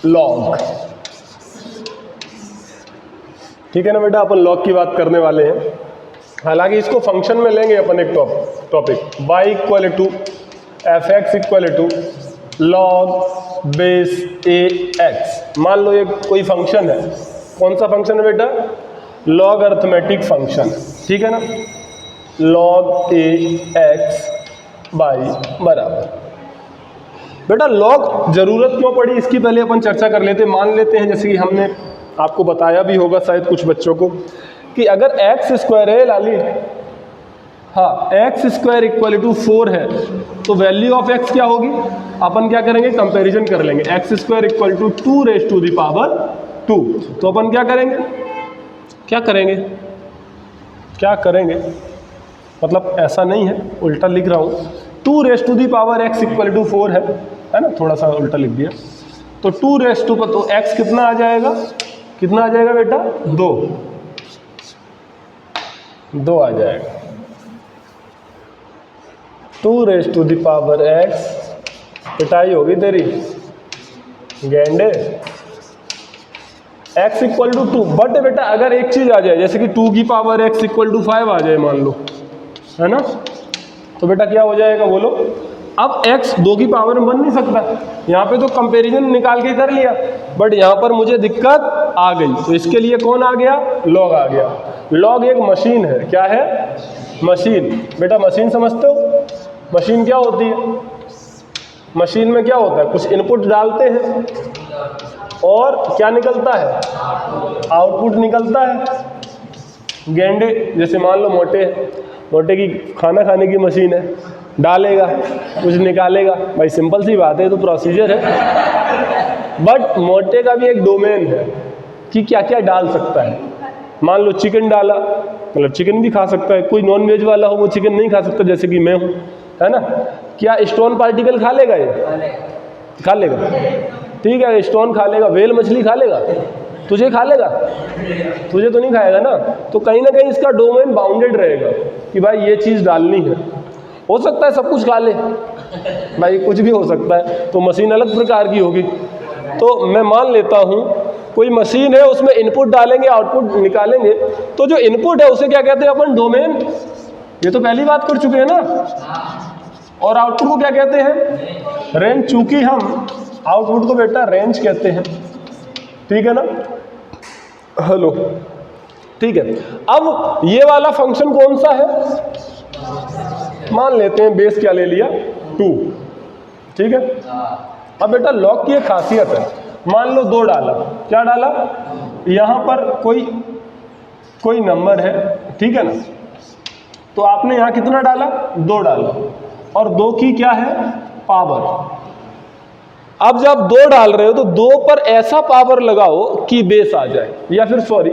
Log. ठीक है ना बेटा, अपन लॉग की बात करने वाले हैं। हालांकि इसको फंक्शन में लेंगे अपन एक topic y equal to f x equal to log base a x. मान लो ये कोई फंक्शन है, कौन सा फंक्शन है बेटा? लॉग अर्थमेटिक फंक्शन, ठीक है ना। लॉग ए एक्स बाई बराबर। बेटा लॉग जरूरत क्यों पड़ी इसकी पहले अपन चर्चा कर लेते। मान लेते हैं जैसे कि हमने आपको बताया भी होगा शायद कुछ बच्चों को कि अगर एक्स स्क्वायर है लाली, हाँ एक्स स्क्वायर इक्वल टू 4 है तो वैल्यू ऑफ एक्स क्या होगी? अपन क्या करेंगे? कंपैरिजन कर लेंगे। X square equal to 2 raise to the power 2। तो अपन क्या करेंगे? क्या करेंगे मतलब ऐसा नहीं है, उल्टा लिख रहा हूँ। 2 raise to the power x equal to 4 है ना, थोड़ा सा उल्टा लिख दिया। तो 2 रेज टू पर तो एक्स कितना आ जाएगा? कितना आ जाएगा बेटा? 2 आ जाएगा। 2 raise to the power x, पिटाई होगी तेरी गेंडे। x इक्वल टू 2, बट बेटा अगर एक चीज आ जाए जैसे कि 2 की पावर x इक्वल टू 5 आ जाए मान लो, है ना, तो बेटा क्या हो जाएगा बोलो? अब x 2 की पावर में बन नहीं सकता। यहाँ पे तो कंपैरिजन निकाल के कर लिया, बट यहाँ पर मुझे दिक्कत आ गई। तो इसके लिए कौन आ गया? लॉग आ गया। लॉग एक मशीन है। क्या है? मशीन। बेटा मशीन समझते हो? मशीन क्या होती है? मशीन में क्या होता है? कुछ इनपुट डालते हैं और क्या निकलता है? आउटपुट निकलता है। गेंडे जैसे मान लो मोटे की खाना खाने की मशीन है, डालेगा कुछ निकालेगा। भाई सिंपल सी बात है, तो प्रोसीजर है। बट मोटे का भी एक डोमेन है कि क्या क्या डाल सकता है। मान लो चिकन डाला, मतलब चिकन भी खा सकता है। कोई नॉन वेज वाला हो वो चिकन नहीं खा सकता, जैसे कि मैं हूँ, है ना। क्या स्टोन पार्टिकल खा लेगा? ये खा लेगा, ठीक है। स्टोन खा लेगा, व्हेल मछली खा लेगा, तुझे खा लेगा? तुझे तो नहीं खाएगा ना। तो कहीं ना कहीं इसका डोमेन बाउंडेड रहेगा कि भाई ये चीज़ डालनी है। हो सकता है सब कुछ खा ले, भाई कुछ भी हो सकता है, तो मशीन अलग प्रकार की होगी। तो मैं मान लेता हूँ कोई मशीन है, उसमें इनपुट डालेंगे आउटपुट निकालेंगे। तो जो इनपुट है उसे क्या कहते हैं अपन? डोमेन। ये तो पहली बात कर चुके हैं ना। और आउटपुट को क्या कहते हैं? रेंज। चूंकि हम आउटपुट को बेटा रेंज कहते हैं, ठीक है ना। हेलो, ठीक है। अब ये वाला फंक्शन कौन सा है? मान लेते हैं बेस क्या ले लिया? 2, ठीक है। अब बेटा लॉग की एक खासियत है, मान लो 2 डाला। क्या डाला? यहां पर कोई नंबर है, ठीक है ना। तो आपने यहां कितना डाला? 2 डाला, और 2 की क्या है? पावर। अब जब 2 डाल रहे हो तो 2 पर ऐसा पावर लगाओ कि बेस आ जाए, या फिर सॉरी,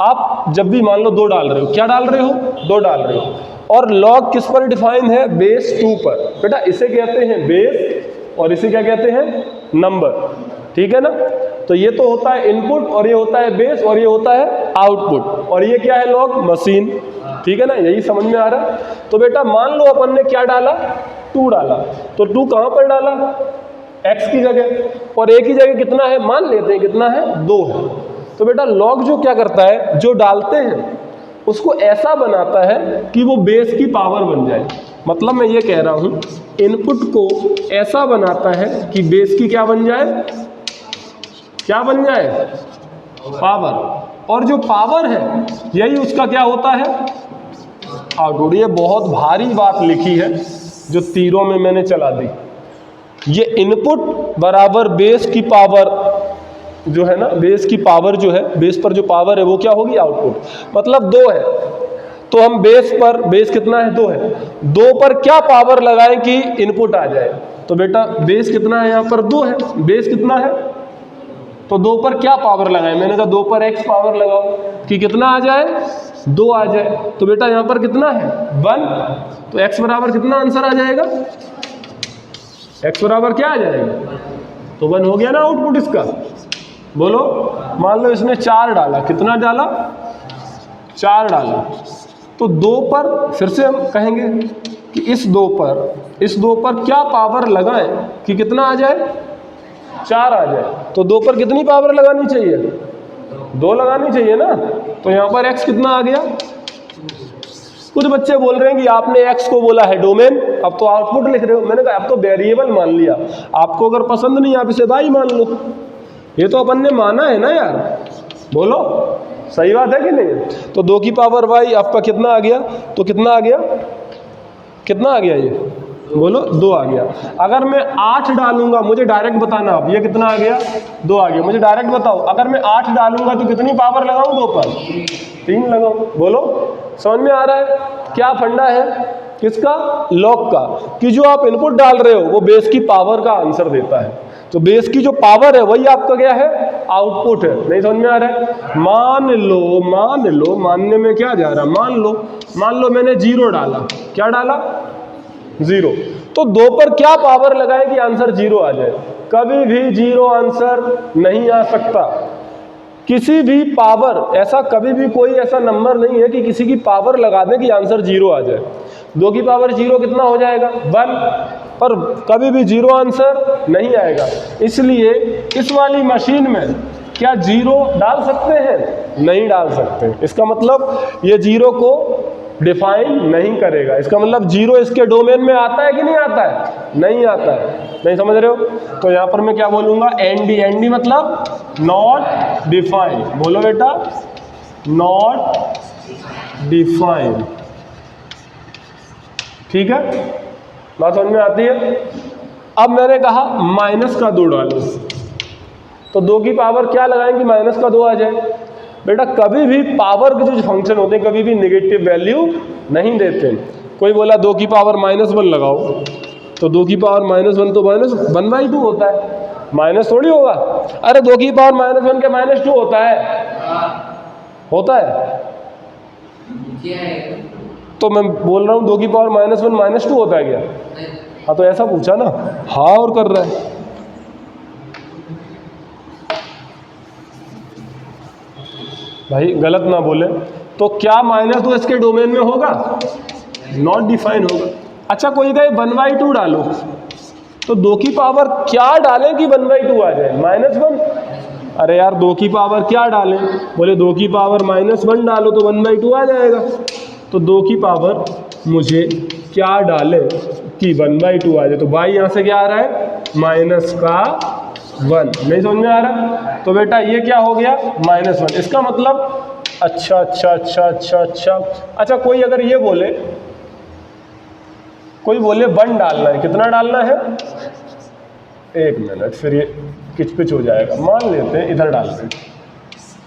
आप जब भी मान लो 2 डाल रहे हो, क्या डाल रहे हो? 2 डाल रहे हो। और लॉग किस पर डिफाइन है? बेस 2 पर। बेटा इसे कहते हैं बेस और इसे क्या कहते हैं? नंबर, ठीक है ना। तो ये तो होता है इनपुट, और ये होता है बेस, और ये होता है आउटपुट, और ये क्या है? लॉग मशीन, ठीक है ना। यही समझ में आ रहा है। तो बेटा मान लो अपन ने क्या डाला? 2 डाला। तो 2 कहां पर डाला? x की जगह, और a की जगह कितना है? मान लेते हैं कितना है? 2 है। तो बेटा लॉग जो क्या करता है, जो डालते हैं उसको ऐसा बनाता है कि वो बेस की पावर बन जाए। मतलब मैं ये कह रहा हूं, इनपुट को ऐसा बनाता है कि बेस की क्या बन जाए? क्या बन जाए? पावर। और जो पावर है यही उसका क्या होता है? आउटपुट। ये बहुत भारी बात लिखी है जो तीरों में मैंने चला दी। ये इनपुट बराबर बेस की पावर जो है ना, बेस की पावर जो है, बेस पर जो पावर है वो क्या होगी? आउटपुट। मतलब 2 है तो हम बेस पर, बेस कितना है? 2 है, 2 पर क्या पावर लगाएं कि इनपुट आ जाए? तो बेटा बेस कितना है? यहाँ पर 2 है। बेस कितना है? तो 2 पर क्या पावर लगाएं? मैंने कहा 2 पर x पावर लगाओ कि कितना आ जाए? 2 आ जाए। तो बेटा यहाँ पर कितना है? 1। तो x बराबर कितना आंसर आ जाएगा? x बराबर क्या आ जाएगा? तो 1 हो गया ना आउटपुट इसका। बोलो, मान लो इसने 4 डाला। कितना डाला? 4 डाला। तो 2 पर फिर से हम कहेंगे कि इस 2 पर क्या पावर लगाएं कि कितना आ जाए? 4 आ जाए, तो 2 पर कितनी पावर लगानी चाहिए? 2 लगानी चाहिए ना। तो यहाँ पर x कितना आ गया? कुछ बच्चे बोल रहे हैं कि आपने x को बोला है डोमेन, अब तो आउटपुट लिख रहे हो। मैंने कहा अब तो वेरिएबल मान लिया, आपको अगर पसंद नहीं आप इसे y मान लो। ये तो अपन ने माना है ना यार, बोलो सही बात है कि नहीं? तो 2 की पावर y आपका कितना आ गया? तो कितना आ गया? कितना आ गया ये? बोलो 2 आ गया। अगर मैं 8 डालूंगा, मुझे डायरेक्ट बताना आप, ये कितना आ गया? 2 आ गया। मुझे डायरेक्ट बताओ, अगर मैं 8 डालूंगा तो कितनी पावर लगाऊं? 2 पर 3 लगाऊं। बोलो समझ में आ रहा है? क्या फंडा है किसका? लॉग का, कि जो आप इनपुट डाल रहे हो वो बेस की पावर का आंसर देता है। तो बेस की जो पावर है वही आपका क्या है? आउटपुट है। नहीं समझ में आ रहा है? मान लो, मानने में क्या जा रहा? मान लो मैंने 0 डाला। क्या डाला? 0। तो 2 पर क्या पावर लगाए कि आंसर 0 आ जाए? कभी भी 0 आंसर नहीं आ सकता। किसी भी पावर, ऐसा कभी भी कोई ऐसा नंबर नहीं है कि किसी की पावर लगा दें कि आंसर 0 आ जाए। 2 की पावर 0 कितना हो जाएगा? 1। पर कभी भी 0 आंसर नहीं आएगा। इसलिए इस वाली मशीन में क्या 0 डाल सकते हैं? नहीं डाल सकते। इसका मतलब ये 0 को डिफाइन नहीं करेगा। इसका मतलब 0 इसके डोमेन में आता है कि नहीं आता है? नहीं आता है। नहीं समझ रहे हो? तो यहाँ पर मैं क्या बोलूँगा? एनडी मतलब नॉट डिफाइन। बोलो बेटा, नॉट डिफाइन। ठीक है, बात समझ में आती है? अब मैंने कहा माइनस का 2 डालो, तो 2 की पावर क्या लगाएंगे? माइनस का 2 आ जाए। बेटा कभी भी पावर के जो फंक्शन होते हैं कभी भी नेगेटिव वैल्यू नहीं देते। कोई बोला 2 की पावर -1 लगाओ, तो 2 की पावर -1 तो -1/2 होता है, माइनस थोड़ी होगा। अरे 2 की पावर -1 के -2 होता है, होता है। तो मैं बोल रहा हूँ 2 की पावर -1 -2 होता है क्या? हाँ तो ऐसा पूछा ना, हाँ और कर रहा है। भाई गलत ना बोले। तो क्या -2 इसके डोमेन में होगा? नॉट डिफाइन होगा। अच्छा कोई कहे 1/2 डालो, तो 2 की पावर क्या डालें कि 1/2 आ जाए? -1। अरे यार 2 की पावर क्या डालें? बोले 2 की पावर -1 डालो तो 1/2 आ जाएगा। तो 2 की पावर मुझे क्या डालें कि 1/2 आ जाए? तो भाई यहाँ से क्या आ रहा है? -1। नहीं समझ में आ रहा? तो बेटा ये क्या हो गया? -1। इसका मतलब अच्छा कोई अगर ये बोले, कोई बोले 1 डालना है, कितना डालना है? 1 मिनट, फिर ये किचपिच हो जाएगा। मान लेते हैं इधर डालते हैं,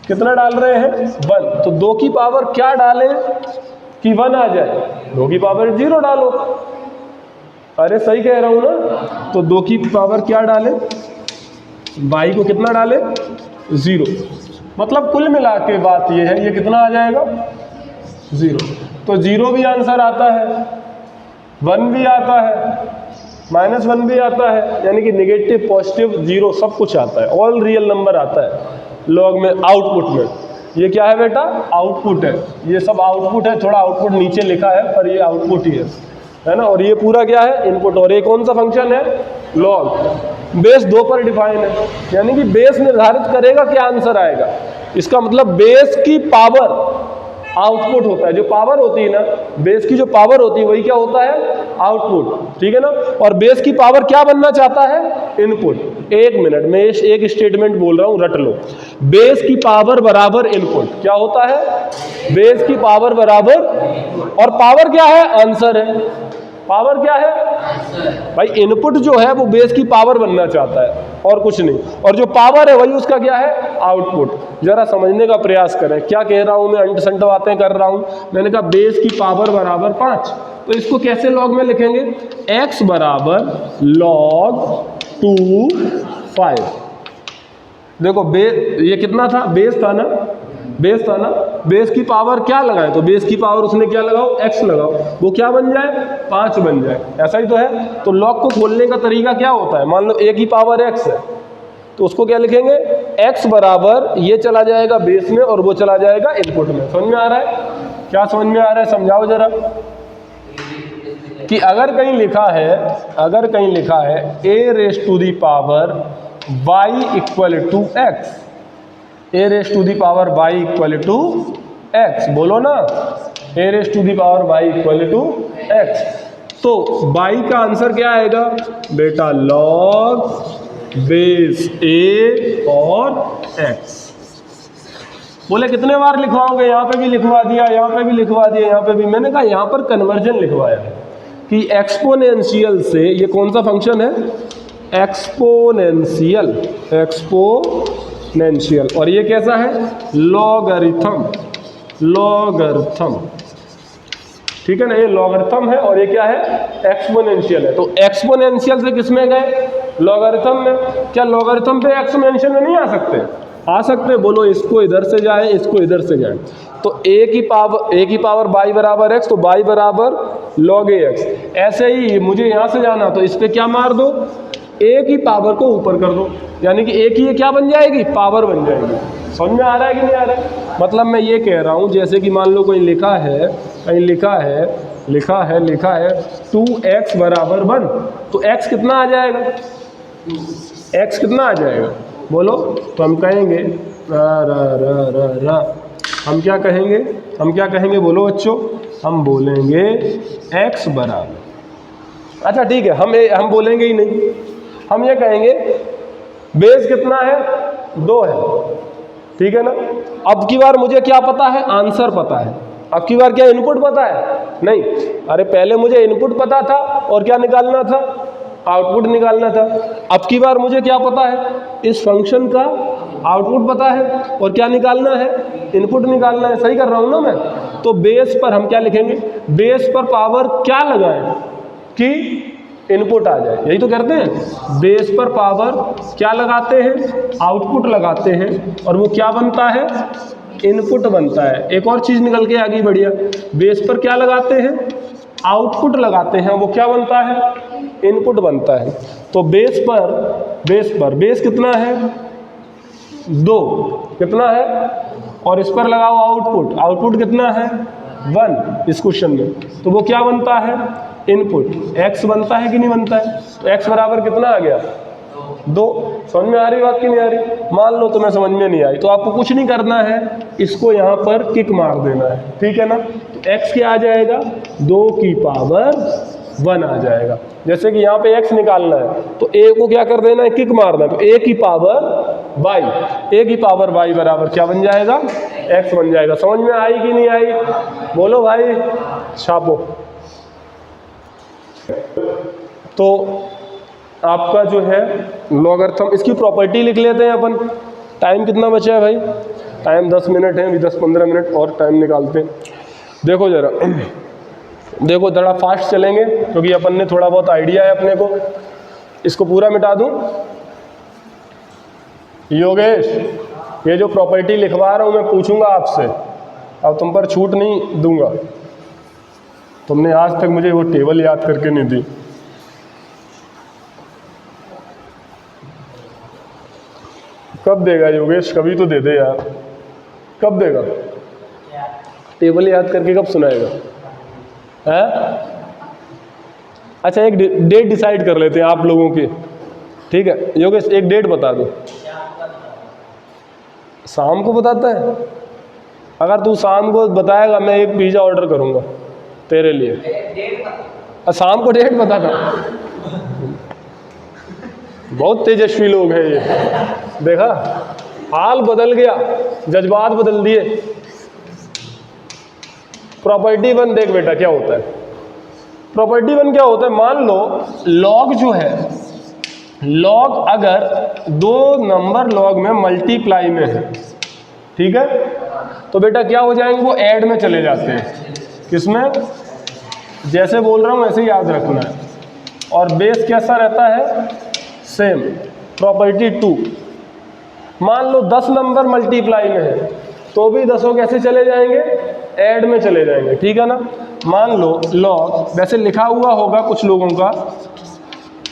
कितना डाल रहे हैं? 1। तो 2 की पावर क्या डालें कि 1 आ जाए? 2 की पावर 0 डालो। अरे सही कह रहा हूं ना? तो 2 की पावर क्या डालें? y को कितना डालें? 0। मतलब कुल मिला के बात ये है, ये कितना आ जाएगा? 0। तो 0 भी आंसर आता है, 1 भी आता है, -1 भी आता है, यानी कि नेगेटिव, पॉजिटिव, 0 सब कुछ आता है। ऑल रियल नंबर आता है लॉग में, आउटपुट में। ये क्या है बेटा? आउटपुट है। ये सब आउटपुट है, थोड़ा आउटपुट नीचे लिखा है पर ये आउटपुट ही है ना। और ये पूरा क्या है? इनपुट। और ये कौन सा फंक्शन है? लॉग। बेस 2 पर डिफाइन है, यानी कि बेस निर्धारित करेगा क्या आंसर आएगा। इसका मतलब बेस की पावर आउटपुट होता है। जो पावर होती है ना, बेस की जो पावर होती है वही क्या होता है? आउटपुट। ठीक है ना। और बेस की पावर क्या बनना चाहता है? इनपुट। 1 मिनट में एक स्टेटमेंट बोल रहा हूं, रट लो। बेस की पावर बराबर इनपुट। क्या होता है? बेस की पावर बराबर, और पावर क्या है? आंसर है। पावर क्या है भाई? इनपुट जो है वो बेस की पावर बनना चाहता है और कुछ नहीं, और जो पावर है वही उसका क्या है? आउटपुट। जरा समझने का प्रयास करें क्या कह रहा हूं मैं, अंट संट बातें कर रहा हूं। मैंने कहा बेस की पावर बराबर 5, तो इसको कैसे लॉग में लिखेंगे? x बराबर log 2 5। देखो ये कितना था? बेस था ना, बेस था ना। बेस की पावर क्या लगाए? तो बेस की पावर उसने क्या लगाओ? x लगाओ, वो क्या बन जाए? 5 बन जाए। ऐसा ही तो है। तो लॉग को खोलने का तरीका क्या होता है? मान लो a की पावर x है, तो उसको क्या लिखेंगे? x बराबर, ये चला जाएगा बेस में और वो चला जाएगा इनपुट में। समझ में आ रहा है? क्या समझ में आ रहा है? समझाओ जरा। कि अगर कहीं लिखा है a raised to the power y equal to x, a raise to the power y equal to x, बोलो ना, a raise to the power y equal to x. तो y का आंसर क्या आएगा बेटा, log बेस a और x। बोले कितने बार लिखवाओगे, यहाँ पे भी लिखवा दिया, यहाँ पे भी लिखवा दिया, यहाँ पे भी। मैंने कहा यहाँ पर कन्वर्जन लिखवाया कि एक्सपोनेंशियल से, ये कौन सा फंक्शन है, एक्सपोनेंशियल, एक्सपोनेंशियल, और ये कैसा है, लॉगरिथम, लॉगरिथम, ठीक है ना, ये लॉगरिथम है और ये क्या है, एक्सपोनेंशियल है। तो एक्सपोनेंशियल से किस में गए, लॉगरिथम में। क्या लॉगरिथम पे एक्सपोनेंशियल में नहीं आ सकते, आ सकते, बोलो इसको इधर से जाए, इसको इधर से जाए, तो a की पावर y बराबर x, तो y बराबर log ax। ऐसे ही मुझे यहाँ से जाना, तो इस पे क्या मार दो, a की पावर को ऊपर कर दो, यानी कि a की ये क्या बन जाएगी, पावर बन जाएगी। समझ में आ रहा है कि नहीं आ रहा है? मतलब मैं ये कह रहा हूँ, जैसे कि मान लो कोई लिखा है, कहीं लिखा है 2x बराबर 1, तो x कितना आ जाएगा, x कितना आ जाएगा, बोलो। तो हम कहेंगे हम क्या कहेंगे, बोलो बच्चों, हम बोलेंगे x बराबर, अच्छा ठीक है, हम बोलेंगे ही नहीं, हम ये कहेंगे बेस कितना है, 2 है, ठीक है ना। अब की बार मुझे क्या पता है, आंसर पता है। अब की बार क्या इनपुट पता है, नहीं, अरे पहले मुझे इनपुट पता था और क्या निकालना था, आउटपुट निकालना था। अब की बार मुझे क्या पता है, इस फंक्शन का आउटपुट पता है और क्या निकालना है, इनपुट निकालना है। सही कर रहा हूँ ना मैं? तो बेस पर हम क्या लिखेंगे, बेस पर पावर क्या लगाएं कि इनपुट आ जाए, यही तो करते हैं। बेस पर पावर क्या लगाते हैं, आउटपुट लगाते हैं, और वो क्या बनता है, इनपुट बनता है। एक और चीज़ निकल के आ गई बढ़िया, बेस पर क्या लगाते हैं, आउटपुट लगाते हैं, वो क्या बनता है, इनपुट बनता है। तो बेस कितना है, 2, कितना है, और इस पर लगाओ आउटपुट कितना है, 1 इस क्वेश्चन में, तो वो क्या बनता है, इनपुट, x बनता है कि नहीं बनता है। तो x बराबर कितना आ गया, 2। समझ में आ रही बात कि नहीं आ रही? मान लो तुम्हें समझ में नहीं आई, तो आपको कुछ नहीं करना है, इसको यहाँ पर किक मार देना है, ठीक है ना। तो x क्या आ जाएगा, 2 की पावर 1 आ जाएगा। जैसे कि यहाँ पे x निकालना है, तो a को क्या कर देना है, किक मारना है, तो a की पावर y बराबर क्या बन जाएगा, x बन जाएगा। समझ में आई कि नहीं आई, बोलो भाई, छापो। तो आपका जो है लॉगरिथम, इसकी प्रॉपर्टी लिख लेते हैं अपन। टाइम कितना बचा है भाई, टाइम 10 मिनट है, अभी 10-15 मिनट और टाइम निकालते हैं। देखो जरा, देखो थोड़ा फास्ट चलेंगे क्योंकि अपन ने थोड़ा बहुत आइडिया है अपने को। इसको पूरा मिटा दूं, योगेश, ये जो प्रॉपर्टी लिखवा रहा हूं मैं पूछूंगा आपसे, अब तुम पर छूट नहीं दूंगा। तुमने आज तक मुझे वो टेबल याद करके नहीं दी। कब देगा योगेश, कभी तो दे दे यार, कब देगा टेबल याद करके, कब सुनाएगा है? अच्छा एक डेट डिसाइड कर लेते हैं आप लोगों की, ठीक है योगेश, एक डेट बता दो। शाम को बताता है? अगर तू शाम को बताएगा मैं एक पिज़्ज़ा ऑर्डर करूंगा तेरे लिए। शाम को डेट बता था। बहुत तेजस्वी लोग हैं ये, देखा, हाल बदल गया, जज्बात बदल दिए। प्रॉपर्टी 1 देख बेटा क्या होता है, प्रॉपर्टी 1 क्या होता है, मान लो लॉग जो है, लॉग अगर 2 नंबर लॉग में मल्टीप्लाई में है, ठीक है, तो बेटा क्या हो जाएंगे, वो ऐड में चले जाते हैं। किसमें, जैसे बोल रहा हूँ वैसे याद रखना है। और बेस कैसा रहता है, सेम। प्रॉपर्टी 2, मान लो 10 नंबर मल्टीप्लाई में है, तो भी 10 कैसे चले जाएंगे, ऐड में चले जाएंगे, ठीक है ना। मान लो लॉग, वैसे लिखा हुआ होगा कुछ लोगों का,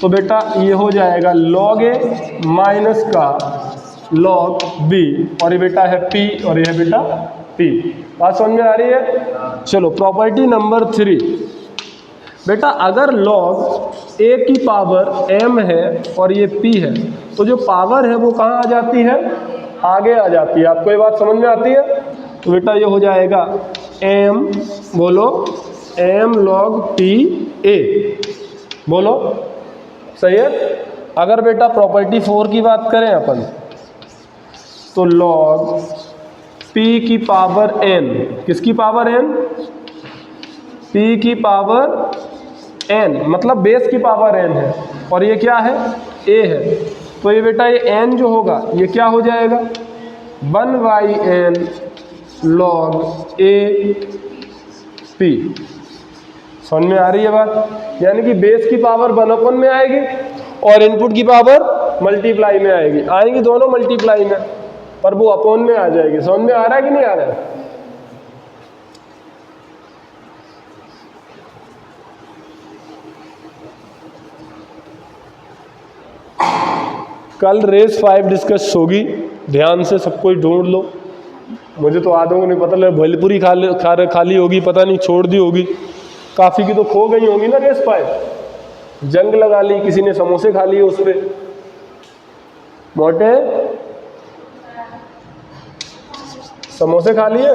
तो बेटा ये हो जाएगा log a माइनस का log b, और ये बेटा है p और ये है बेटा p। बात समझ में आ रही है? चलो प्रॉपर्टी नंबर 3, बेटा अगर log a की पावर m है और ये p है, तो जो पावर है वो कहाँ आ जाती है, आगे आ जाती है। आपको ये बात समझ में आती है? तो बेटा ये हो जाएगा m, बोलो m log p a, बोलो सही है। अगर बेटा प्रॉपर्टी 4 की बात करें अपन, तो log p की पावर n, किसकी पावर n, p की पावर n, मतलब बेस की पावर n है, और ये क्या है, a है। तो ये बेटा ये n जो होगा ये क्या हो जाएगा, 1/n log a p। समझ में आ रही है बात? यानी कि बेस की पावर 1/n में आएगी और इनपुट की पावर मल्टीप्लाई में आएगी, आएंगी दोनों मल्टीप्लाई में, पर वो अपॉन में आ जाएगी। समझ में आ रहा है कि नहीं आ रहा है? कल रेस 5 डिस्कस होगी, ध्यान से सब कोई ढूंढ लो। मुझे तो आधों को नहीं पता, लगा भेलपुरी खाली होगी, पता नहीं छोड़ दी होगी, काफ़ी की तो खो गई होगी ना रेस 5। जंग लगा ली, किसी ने समोसे खा लिए उस पर। मोटे समोसे खा लिए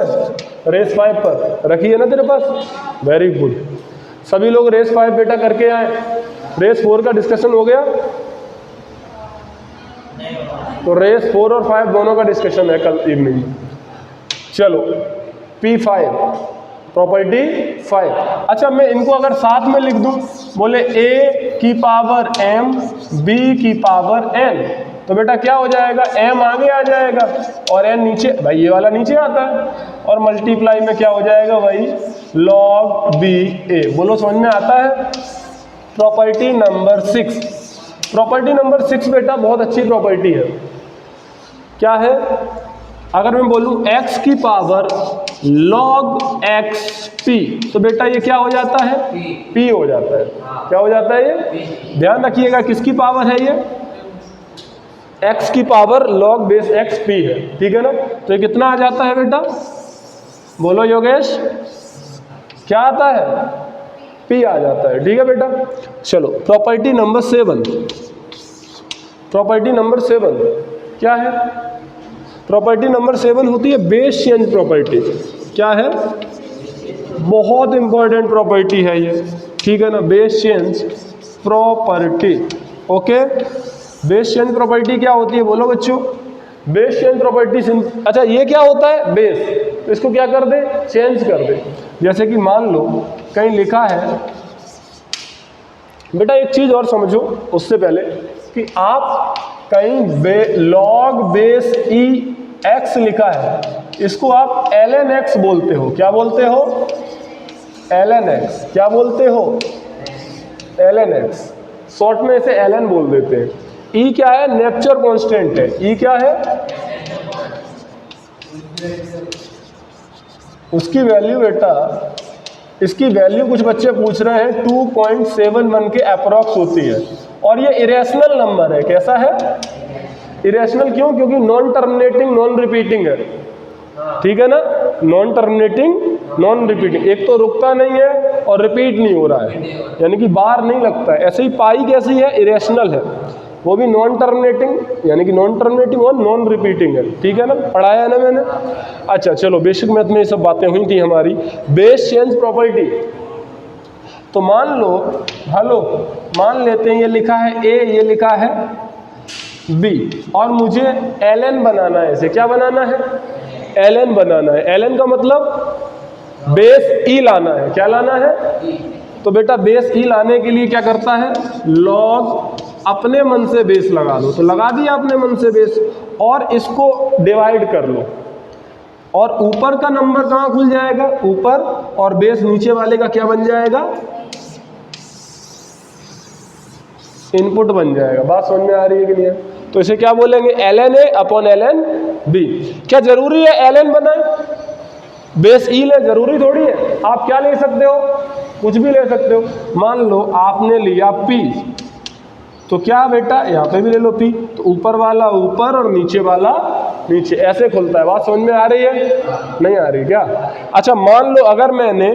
रेस 5 पर, रखी है ना तेरे पास? Very good. सभी लोग रेस 5 बेटा करके आए। रेस 4 का डिस्कशन हो गया? तो रेस 4 और 5 दोनों का डिस्कशन है कल इवनिंग में। चलो P5 प्रॉपर्टी 5। अच्छा, मैं इनको अगर साथ में लिख दूं, बोले a की पावर m b की पावर n, तो बेटा क्या हो जाएगा, m आगे आ जाएगा और n नीचे, भाई ये वाला नीचे आता है, और मल्टीप्लाई में क्या हो जाएगा भाई, log b a। बोलो समझ में आता है? Property number 6। प्रॉपर्टी नंबर 6 बेटा बहुत अच्छी प्रॉपर्टी है। क्या है? अगर मैं बोलूं x की पावर log xp, तो बेटा ये क्या हो जाता है, p हो जाता है। क्या हो जाता है ये? ध्यान रखिएगा किसकी पावर है ये, x की power log base x p है, ठीक है ना? तो ये कितना आ जाता है बेटा, बोलो योगेश, क्या आता है, p आ जाता है, ठीक है बेटा। चलो प्रॉपर्टी नंबर 7। प्रॉपर्टी नंबर 7 क्या है? प्रॉपर्टी नंबर 7 होती है बेस चेंज प्रॉपर्टी। क्या है? बहुत इंपॉर्टेंट प्रॉपर्टी है ये, ठीक है ना, base change property. Okay, base change property क्या होती है, बोलो बच्चों? बेस चेंज प्रॉपर्टी, अच्छा ये क्या होता है, बेस, इसको क्या कर दे, चेंज कर दे। जैसे कि मान लो कहीं लिखा है, बेटा एक चीज और समझो उससे पहले, कि आप कहीं लॉग बेस ई एक्स लिखा है, इसको आप ln x बोलते हो। क्या बोलते हो? ln x। क्या बोलते हो? ln x। शॉर्ट में इसे ln बोल देते हैं। ई क्या है? नेचर कांस्टेंट है। ई क्या है? उसकी वैल्यू बेटा, इसकी वैल्यू कुछ बच्चे पूछ रहे हैं 2.71 के अप्रॉक्स होती है, और ये इरेशनल नंबर है। कैसा है? इरेशनल। क्यों? क्योंकि नॉन टर्मिनेटिंग नॉन रिपीटिंग है, ठीक है ना, नॉन टर्मिनेटिंग नॉन रिपीटिंग, एक तो रुकता नहीं है और रिपीट नहीं हो रहा है, यानी कि बार नहीं लगता है। ऐसे ही पाई कैसी है? इरेशनल है, वो भी नॉन टर्मिनेटिंग, यानी कि नॉन टर्मिनेटिंग और नॉन रिपीटिंग है, ठीक है ना, पढ़ाया है ना मैंने। अच्छा चलो, बेसिक मैथ में ये सब बातें हुई थी हमारी। बेस चेंज प्रॉपर्टी, तो मान लो, हेलो, मान लेते हैं ये लिखा है a, ये लिखा है b, और मुझे ln बनाना है। इसे क्या बनाना है? ln बनाना है। ln का मतलब बेस e लाना है। क्या लाना है? तो बेटा बेस e लाने के लिए क्या करता है, लॉग अपने मन से बेस लगा लो, तो लगा दिया अपने मन से बेस, और इसको डिवाइड कर लो, और ऊपर का नंबर कहाँ खुल जाएगा, ऊपर, और बेस नीचे वाले का क्या बन जाएगा, इनपुट बन जाएगा। बात समझ में आ रही है कि नहीं है? तो इसे क्या बोलेंगे, ln a upon ln b। क्या जरूरी है ln बनाए, बेस ई ले? जरूरी थोड़ी है। आप क्या ले सकते हो, कुछ भी ले सकते हो। मान लो आपने लिया p, तो क्या बेटा यहाँ पे भी ले लो p, तो ऊपर वाला ऊपर और नीचे वाला नीचे, ऐसे खुलता है। बात समझ में आ रही है? नहीं आ रही क्या? अच्छा मान लो अगर मैंने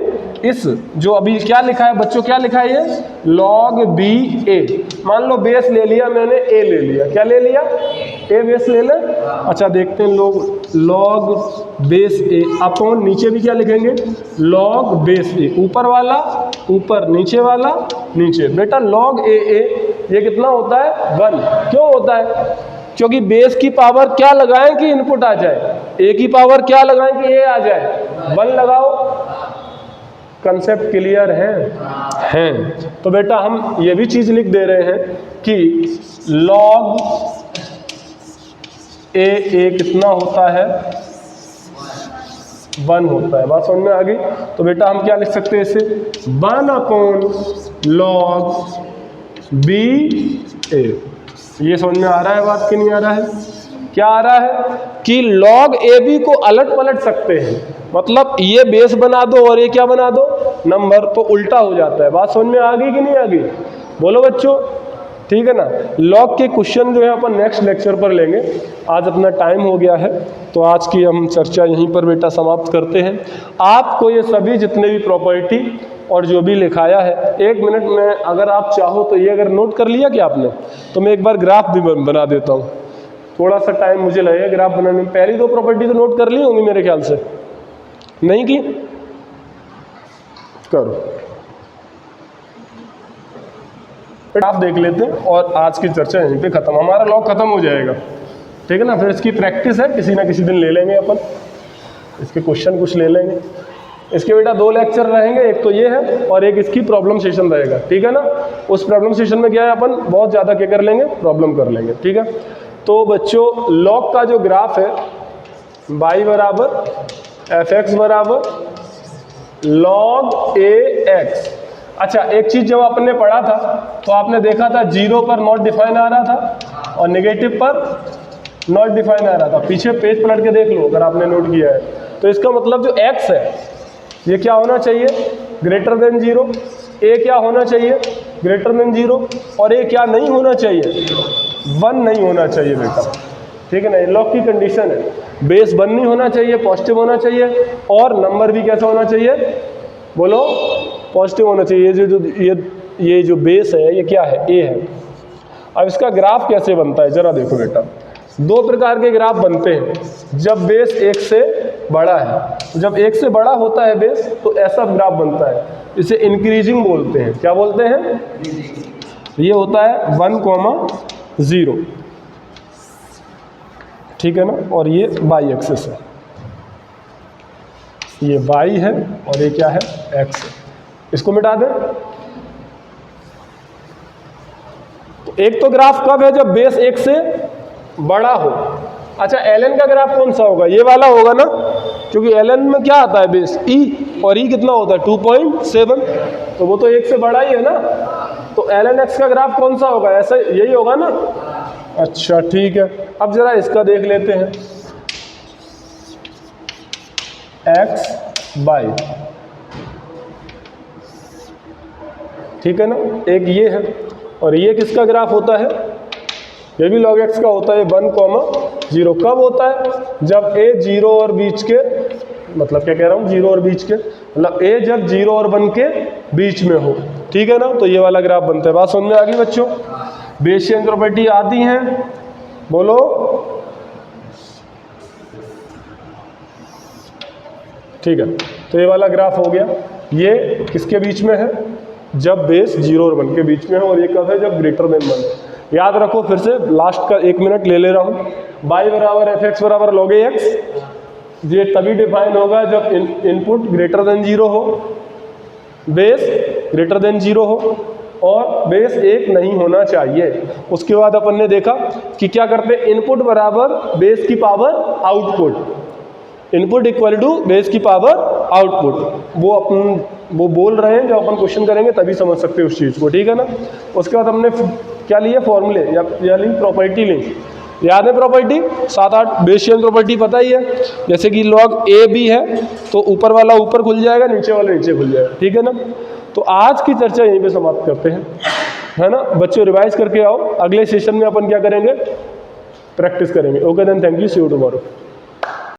इस जो अभी क्या लिखा है बच्चों, क्या लिखा है ये log b a, मान लो बेस ले लिया मैंने a ले लिया, क्या ले लिया? a बेस ले लें। अच्छा देखते हैं लोग log बेस a अपॉन नीचे भी क्या लिखेंगे? log बेस a, ऊपर वाला ऊपर, नीचे वाला नीचे। बेटा log a ये कितना होता है? 1। क्यों होता है? क्योंकि बेस की पावर क्या लगाएं कि इनपुट आ जाए? a की पावर क्या लगाएं कि a आ जाए? 1 लगाओ। कंसेप्ट क्लियर है? तो बेटा हम ये भी चीज लिख दे रहे हैं कि log a कितना होता है? 1 होता है। बात समझ में आ गई? तो बेटा हम क्या लिख सकते हैं इसे? 1 अपॉन log b a। ये समझ में आ रहा है बात कि नहीं आ रहा है? क्या आ रहा है कि log a b को अलट पलट सकते हैं, मतलब ये बेस बना दो और ये क्या बना दो? नंबर, तो उल्टा हो जाता है। बात समझ में आ गई कि नहीं आ गई? बोलो बच्चों, ठीक है ना? लॉग के क्वेश्चन जो है अपन नेक्स्ट लेक्चर पर लेंगे। आज अपना टाइम हो गया है, तो आज की हम चर्चा यहीं पर बेटा समाप्त करते हैं। आपको ये सभी जितने भी प्रॉपर्टी और जो भी लिखाया है, 1 मिनट में अगर आप चाहो तो ये अगर नोट कर लिया कि आपने, तो मैं एक बार ग्राफ भी बना देता हूँ। थोड़ा सा टाइम मुझे लगेगा ग्राफ बनाने में। पहली 2 प्रॉपर्टी तो नोट कर ली होंगी मेरे ख्याल से, नहीं की? करो, ग्राफ देख लेते हैं और आज की चर्चा यहीं पे खत्म। हमारा लॉग खत्म हो जाएगा, ठीक है ना? फिर इसकी प्रैक्टिस है, किसी ना किसी दिन ले लेंगे अपन, इसके क्वेश्चन कुछ ले लेंगे। इसके बेटा 2 लेक्चर रहेंगे, एक तो ये है और एक इसकी प्रॉब्लम सेशन रहेगा, ठीक है ना? उस प्रॉब्लम सेशन में क्या है, अपन बहुत ज़्यादा क्या कर लेंगे? प्रॉब्लम कर लेंगे, ठीक है? तो बच्चों लॉग का जो ग्राफ है, y बराबर fx बराबर log ax। अच्छा एक चीज़ जब आपने पढ़ा था तो आपने देखा था 0 पर नॉट डिफाइन आ रहा था और नेगेटिव पर नॉट डिफाइन आ रहा था। पीछे पेज पलट के देख लो अगर आपने नोट किया है। तो इसका मतलब जो x है ये क्या होना चाहिए? Greater than 0। a क्या होना चाहिए? Greater than 0। और a क्या नहीं होना चाहिए? 1 नहीं होना चाहिए बेटा, ठीक है ना? लॉग की कंडीशन है। बेस 1 नहीं होना चाहिए, पॉजिटिव होना चाहिए, और नंबर भी कैसा होना चाहिए? बोलो, पॉजिटिव होना चाहिए। ये जो बेस है ये क्या है? a है। अब इसका ग्राफ कैसे बनता है जरा देखो बेटा। 2 प्रकार के ग्राफ बनते हैं। जब बेस 1 से बड़ा है, जब 1 से बड़ा होता है बेस तो ऐसा ग्राफ बनता है, इसे इंक्रीजिंग बोलते हैं। क्या बोलते हैं? ये होता है 1,0, ठीक है ना? और ये y एक्सिस है, ये y है और ये क्या है? x है। इसको मिटा दें। तो एक तो ग्राफ कब है? जब बेस 1 से बड़ा हो। अच्छा ln का ग्राफ कौन सा होगा? ये वाला होगा ना, क्योंकि ln में क्या आता है? बेस e, और e कितना होता है? 2.7, तो वो तो 1 से बड़ा ही है ना। तो ln x का ग्राफ कौन सा होगा? ऐसा यही होगा ना? अच्छा ठीक है, अब जरा इसका देख लेते हैं। x बाई, ठीक है ना? एक ये है, और ये किसका ग्राफ होता है? ये भी log x का होता है। 1,0 कब होता है? जब a 0 और बीच के, मतलब क्या कह रहा हूँ? 0 और बीच के, मतलब a जब 0 और 1 के बीच में हो, ठीक है ना? तो ये वाला ग्राफ बनता है। बात समझ में आ गई बच्चों? बेसियन प्रॉपर्टी आती हैं, बोलो। ठीक है, तो ये वाला ग्राफ हो गया। ये किसके बीच में है? जब बेस 0 और 1 के बीच में है। और ये कब है? जब ग्रेटर देन 1। याद रखो, फिर से लास्ट का 1 मिनट ले ले रहा हूँ। y बराबर fx बराबर log ax, ये तभी डिफाइन होगा जब इनपुट ग्रेटर देन 0 हो, बेस ग्रेटर देन 0 हो, और बेस 1 नहीं होना चाहिए। उसके बाद अपन ने देखा कि क्या करते हैं? इनपुट बराबर बेस की power output, input equal to base की पावर आउटपुट। वो बोल रहे हैं, जब अपन क्वेश्चन करेंगे तभी समझ सकते हैं उस चीज़ को, ठीक है ना? उसके बाद हमने क्या लिए? फॉर्मूले या ली प्रॉपर्टी ली। याद है प्रॉपर्टी? 7-8 बेसियन प्रॉपर्टी पता ही है। जैसे कि log a b है तो ऊपर वाला ऊपर खुल जाएगा, नीचे वाला नीचे खुल जाएगा, ठीक है ना? तो आज की चर्चा यहीं पे समाप्त करते हैं, है ना? बच्चों रिवाइज करके आओ। अगले सेशन में अपन क्या करेंगे? प्रैक्टिस करेंगे। Okay then, thank you, see you tomorrow.